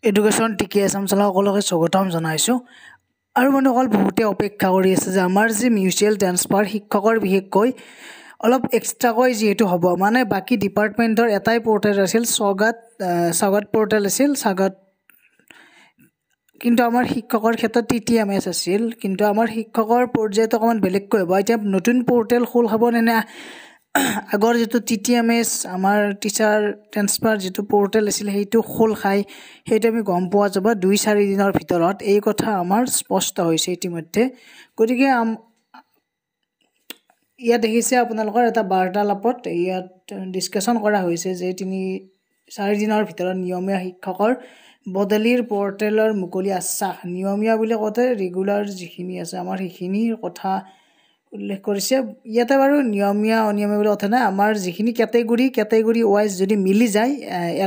education টিকে আছাম চলা সকলোকে স্বাগতম জনাইছোঁ আৰু বন্ধুসকল বহুতে অপেক্ষা কৰি আছে যে আমাৰ যে মিউচুৱেল ট্ৰান্সফাৰ শিক্ষকৰ বিশেষকৈ অলপ এক্সট্ৰাকৈ যিহেতু হ'ব মানে বাকী ডিপাৰ্টমেণ্টৰ এটাই পৰ্টেল আছিল স্বাগত পৰ্টেল আছিল স্বাগত কিন্তু আমাৰ শিক্ষকৰ ক্ষেত্ৰত TTMS আছিল কিন্তু আমাৰ শিক্ষকৰ পৰ্যায়ত অকণমান বেলেগকৈ হ'ব এতিয়া নতুন পৰ্টেল খোল খাব নে আগৰ যেটো TTMS আমাৰ টিচাৰ ট্ৰান্সফাৰ যেটো পৰ্টেল আছিল সেইটো খোল খাই সেইটো আমি গম পোৱা যাব 2-4 দিনৰ ভিতৰত এই কথা আমাৰ স্পষ্ট হৈছে ইতিমধ্যে গতিকে ইয়াত দেখিছে আপোনালোকৰ এটা বাৰ্তালাপত ইয়াত ডিসকাশন কৰা হৈছে যে 3-4 দিনৰ ভিতৰত নিয়মীয়া শিক্ষকৰ বদলিৰ পৰ্টেলৰ মুকলি আশ্বাস নিয়মীয়া বুলি কতে ৰেগুলাৰ যিখিনি আছে আমাৰ সেইখিনিৰ কথা উল্লেখ কৰিছে ইয়াতে বাৰু নিয়মীয়া অনিয়মীয়া বুলি কথা নাই আমাৰ যিখিনি ক্যাটেগৰি ওয়াইজ যদি মিলি যায়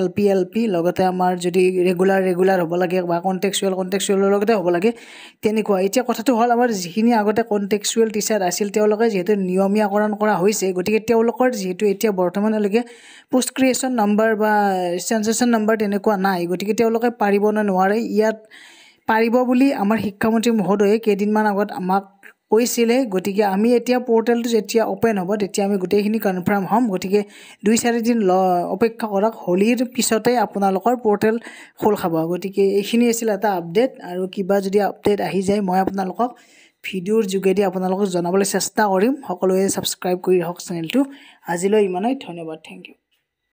LP লগতে আমাৰ যদি ৰেগুলাৰ হ'ব লাগে বা কনটেক্সচুৱেল লগতে হ'ব লাগে তেনেকুৱা এতিয়া কথাটো হল আমাৰ যিখিনি আগতে কনটেক্সচুৱেল টিচাৰ আছিল তেওঁলোকে যেহেতু নিয়মীয়াকৰণ কৰা হৈছে গতিকে তেওঁলোকৰ যেহেতু এতিয়া বৰ্তমানলৈকে পোষ্ট ক্ৰিয়েচন নাম্বাৰ বা সেন্সেশন নাম্বাৰ তেনেকুৱা নাই গতিকে তেওঁলোকে পাৰিব না নোৱাৰে ইয়াত পাৰিব বুলি আমাৰ শিক্ষামন্ত্ৰী মহোদয়ে কেইদিনমান আগত আমাক কৈছিলে গতিকে আমি এতিয়া পৰ্টেলটো যেতিয়া ওপেন হ'ব তেতিয়া আমি গোটেইখিনি কনফাৰ্ম হ'ম গতিকে 2-4 দিন অপেক্ষা কৰক হোলিৰ পিছতে আপোনালোকৰ পৰ্টেল খোল খাব গতিকে এইখিনি আছিল এটা আপডেট আৰু কিবা যদি আপডেট আহি যায় মই আপোনালোকক ভিডিওৰ যোগেদি আপোনালোকক জনাবলৈ চেষ্টা কৰিম সকলোৱে সাবস্ক্ৰাইব কৰি ৰাখক চেনেলটো আজিলৈ ইমানেই ধন্যবাদ থেংক ইউ